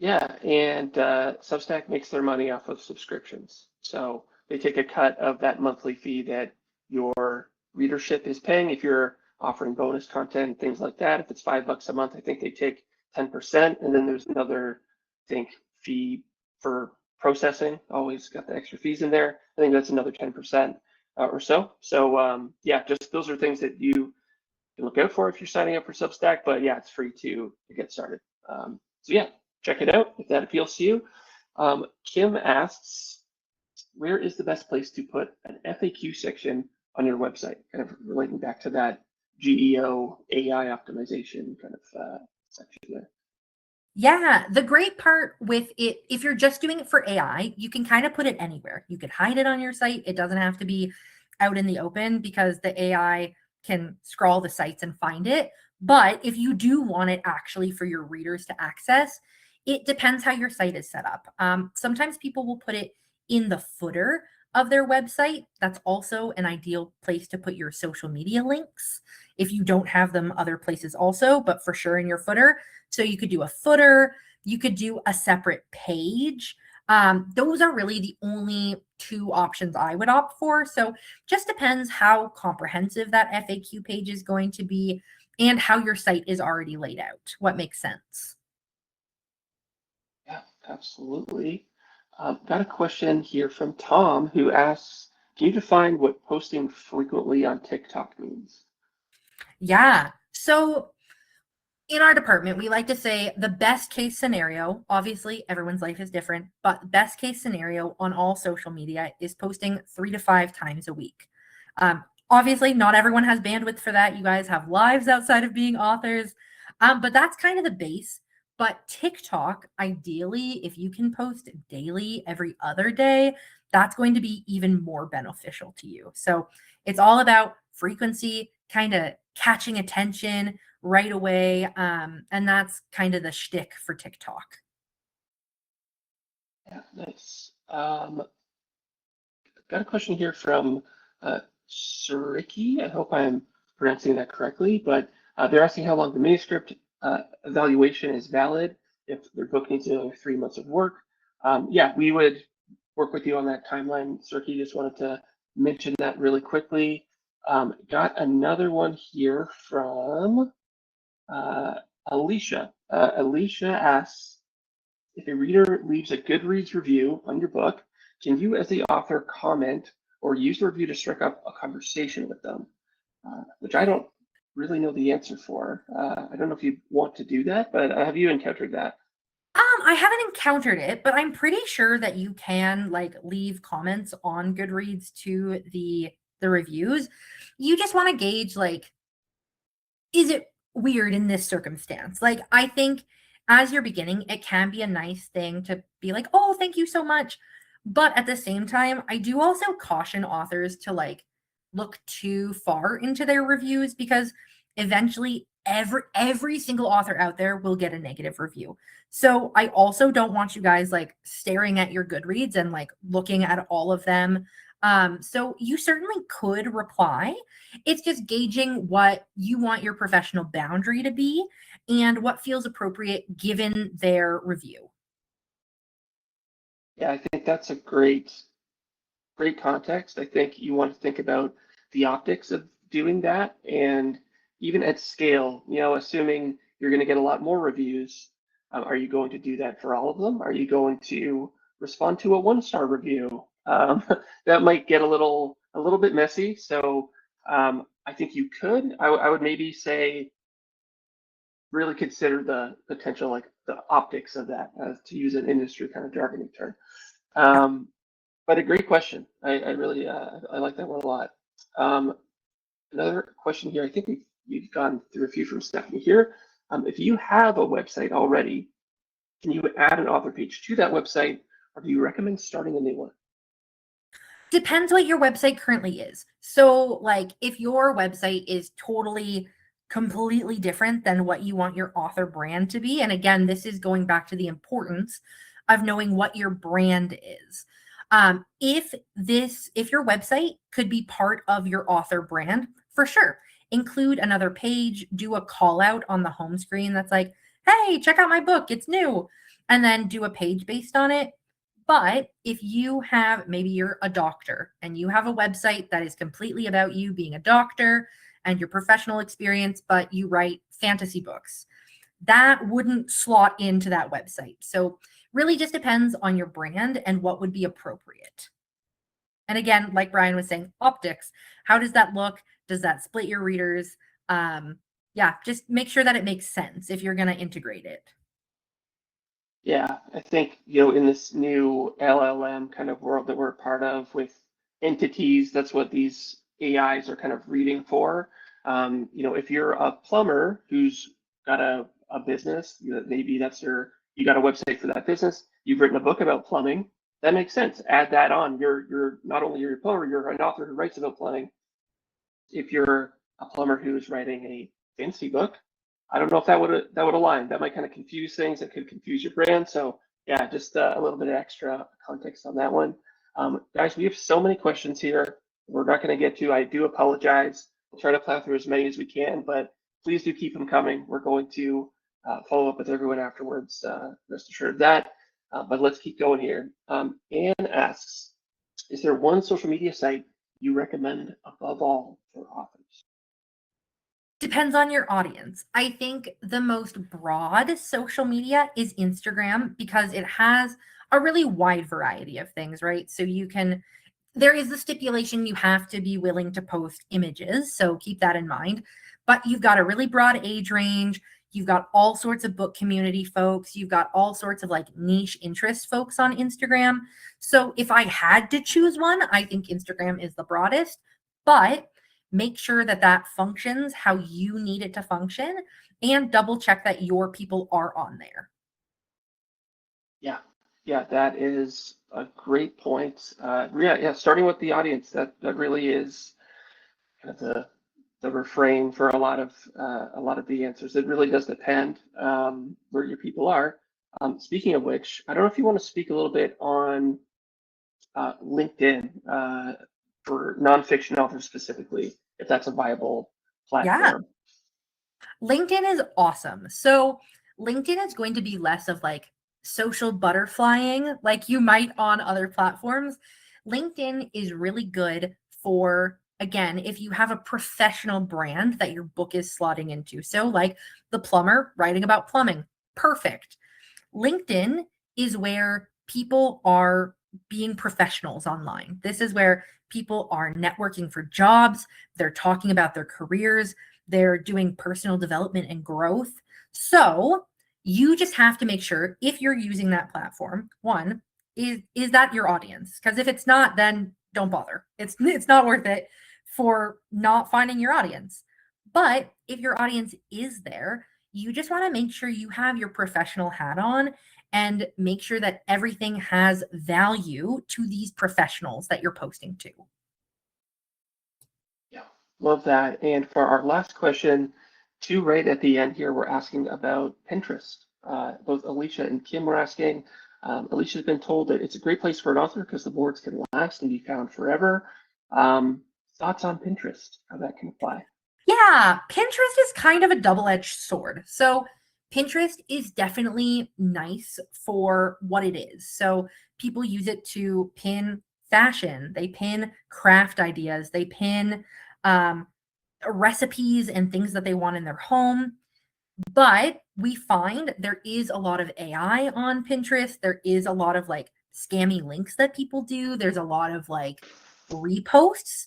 Yeah, and Substack makes their money off of subscriptions. So they take a cut of that monthly fee that your readership is paying. If you're offering bonus content, things like that, if it's $5 a month, I think they take 10%. And then there's another, I think, fee for processing. Always got the extra fees in there. I think that's another 10% or so. So yeah, just those are things that you can look out for if you're signing up for Substack. But yeah, it's free to get started. So yeah, check it out if that appeals to you. Kim asks, where is the best place to put an FAQ section on your website? Kind of relating back to that GEO AI optimization kind of section there. Yeah, the great part with it, if you're just doing it for AI, you can kind of put it anywhere. You could hide it on your site. It doesn't have to be out in the open because the AI can scroll the sites and find it. But if you do want it actually for your readers to access, it depends how your site is set up. Sometimes people will put it in the footer of their website. That's also an ideal place to put your social media links if you don't have them other places also, but for sure in your footer. So you could do a footer, you could do a separate page. Those are really the only two options I would opt for. So just depends how comprehensive that FAQ page is going to be and how your site is already laid out. What makes sense? Yeah, absolutely. Got a question here from Tom who asks, can you define what posting frequently on TikTok means? Yeah. So in our department, we like to say the best case scenario, obviously everyone's life is different, but best case scenario on all social media is posting 3 to 5 times a week. Obviously, not everyone has bandwidth for that. You guys have lives outside of being authors, but that's kind of the base. But TikTok, ideally, if you can post daily every other day, that's going to be even more beneficial to you. So it's all about frequency, kind of catching attention right away. And that's kind of the shtick for TikTok. Yeah, nice. Got a question here from Suriki. I hope I'm pronouncing that correctly, but they're asking how long the manuscript evaluation is valid if their book needs another 3 months of work. Yeah, we would work with you on that timeline. Suriki, just wanted to mention that really quickly. Got another one here from Alicia. Alicia asks, if a reader leaves a Goodreads review on your book, can you, as the author, comment or use the review to strike up a conversation with them? Which I don't really know the answer for. I don't know if you want to do that, but have you encountered that? I haven't encountered it, but I'm pretty sure that you can like leave comments on Goodreads to the reviews. You just want to gauge like, is it weird in this circumstance? Like, I think as you're beginning, it can be a nice thing to be like, oh, thank you so much. But at the same time, I do also caution authors to like look too far into their reviews because eventually every single author out there will get a negative review. So I also don't want you guys like staring at your Goodreads and like looking at all of them. So you certainly could reply. It's just gauging what you want your professional boundary to be and what feels appropriate given their review. Yeah, I think that's a great context. I think you want to think about the optics of doing that, and even at scale, assuming you're going to get a lot more reviews, are you going to do that for all of them? Are you going to respond to a 1-star review? That might get a little bit messy. So I think you could. I would maybe say really consider the potential, like the optics of that, to use an industry kind of jargony term. Yeah. But a great question. I really I like that one a lot. Um, Another question here. I think we've gone through a few from Stephanie here. If you have a website already, can you add an author page to that website, or do you recommend starting a new one? Depends what your website currently is. So, like, if your website is totally, completely different than what you want your author brand to be, and again, this is going back to the importance of knowing what your brand is. If your website could be part of your author brand, for sure, include another page, do a call out on the home screen that's like, hey, check out my book, it's new, and then do a page based on it. But if you have, maybe you're a doctor and you have a website that is completely about you being a doctor and your professional experience, but you write fantasy books, that wouldn't slot into that website. So really just depends on your brand and what would be appropriate. And again, like Brian was saying, optics, how does that look? Does that split your readers? Yeah, just make sure that it makes sense if you're going to integrate it. Yeah, I think, in this new LLM kind of world that we're a part of with entities, that's what these AIs are kind of reading for. If you're a plumber who's got a business, maybe you got a website for that business, you've written a book about plumbing, that makes sense. Add that on. You're not only you're a plumber, you're an author who writes about plumbing. If you're a plumber who's writing a fantasy book, I don't know if that would align. That might kind of confuse things. It could confuse your brand. So yeah, just a little bit of extra context on that one. Guys, we have so many questions here. We're not going to get to. I do apologize. We'll try to plow through as many as we can, but please do keep them coming. We're going to follow up with everyone afterwards. Rest assured of that. But let's keep going here. Anne asks, is there one social media site you recommend above all for authors? Depends on your audience. I think the most broad social media is Instagram because it has a really wide variety of things, right? So there is the stipulation you have to be willing to post images. So keep that in mind. But you've got a really broad age range. You've got all sorts of book community folks. You've got all sorts of like niche interest folks on Instagram. So if I had to choose one, I think Instagram is the broadest. But make sure that that functions how you need it to function and double check that your people are on there. Yeah, yeah, that is a great point. Yeah, starting with the audience, that really is kind of the refrain for a lot of the answers. It really does depend where your people are. Speaking of which, I don't know if you want to speak a little bit on LinkedIn for nonfiction authors specifically, if that's a viable Yeah. platform. LinkedIn is awesome. So LinkedIn is going to be less of like social butterflying like you might on other platforms. LinkedIn is really good for, again, if you have a professional brand that your book is slotting into. So like the plumber writing about plumbing, perfect. LinkedIn is where people are being professionals online. This is where people are networking for jobs, they're talking about their careers, they're doing personal development and growth. So you just have to make sure if you're using that platform, one, is that your audience? Because if it's not, then don't bother. It's not worth it for not finding your audience. But if your audience is there, you just want to make sure you have your professional hat on and make sure that everything has value to these professionals that you're posting to. Yeah, love that. And for our last question, two right at the end here, we're asking about Pinterest. Both Alicia and Kim were asking. Alicia's been told that it's a great place for an author because the boards can last and be found forever. Thoughts on Pinterest, how that can apply? Yeah, Pinterest is kind of a double-edged sword. So Pinterest is definitely nice for what it is. So people use it to pin fashion, they pin craft ideas, they pin um, recipes and things that they want in their home. But we find there is a lot of AI on Pinterest. There is a lot of like scammy links that people do. There's a lot of like reposts.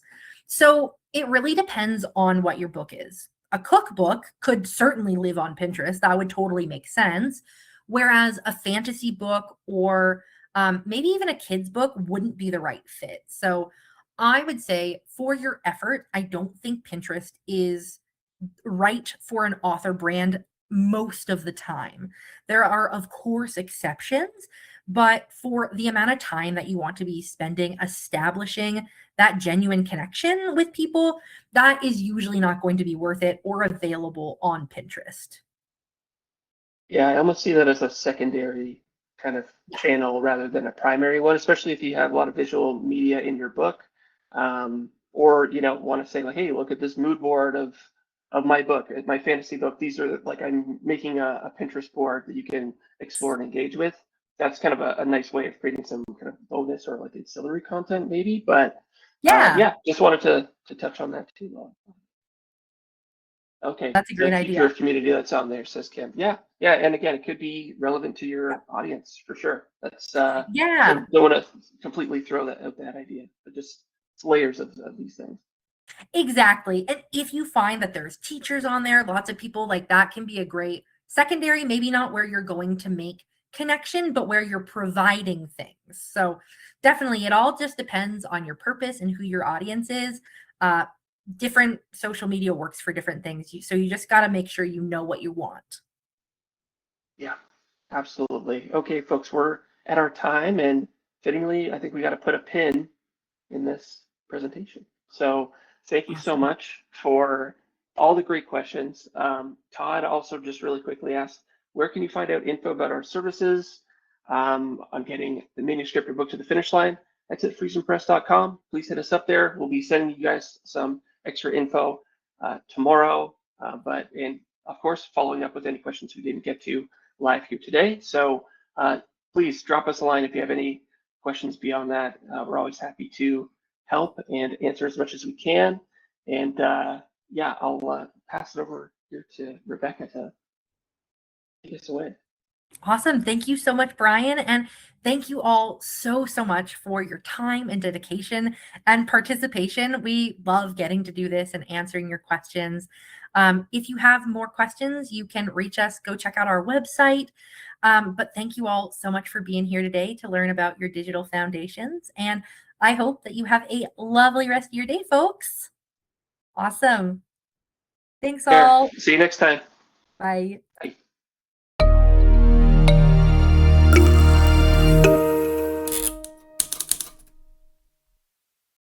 So it really depends on what your book is. A cookbook could certainly live on Pinterest. That would totally make sense. Whereas a fantasy book or maybe even a kid's book wouldn't be the right fit. So I would say for your effort, I don't think Pinterest is right for an author brand most of the time. There are, of course, exceptions, but for the amount of time that you want to be spending establishing that genuine connection with people, that is usually not going to be worth it or available on Pinterest. Yeah, I almost see that as a secondary kind of Yeah. channel rather than a primary one, especially if you have a lot of visual media in your book, or want to say like, hey, look at this mood board of my book, my fantasy book. These are like I'm making a Pinterest board that you can explore and engage with. That's kind of a nice way of creating some kind of bonus or like ancillary content, maybe. But Yeah, yeah, just wanted to touch on that too. Okay, that's a the great future idea. of community that's on there, says Kim. Yeah, yeah, and again, it could be relevant to your audience for sure. That's Yeah, don't want to completely throw that out that idea, but just it's layers of these things. exactly. And if you find that there's teachers on there, lots of people, like that can be a great secondary, maybe not where you're going to make connection, but where you're providing things. So definitely it all just depends on your purpose and who your audience is. Uh, Different social media works for different things. So you just got to make sure you know what you want. Yeah, absolutely. Okay, folks, we're at our time, and fittingly, I think we got to put a pin in this presentation. So thank you so Awesome. much for all the great questions. Todd also just really quickly asked, where can you find out info about our services? I'm getting the manuscript or book to the finish line. That's at FriesenPress.com. Please hit us up there. We'll be sending you guys some extra info tomorrow. And of course, following up with any questions we didn't get to live here today. So please drop us a line if you have any questions beyond that. We're always happy to help and answer as much as we can. And yeah, I'll pass it over here to Rebecca to take us away. Awesome. Thank you so much, Brian. And thank you all so, so much for your time and dedication and participation. We love getting to do this and answering your questions. If you have more questions, you can reach us, go check out our website. But thank you all so much for being here today to learn about your digital foundations. And I hope that you have a lovely rest of your day, folks. Awesome. Thanks There. all. See you next time. Bye. Bye.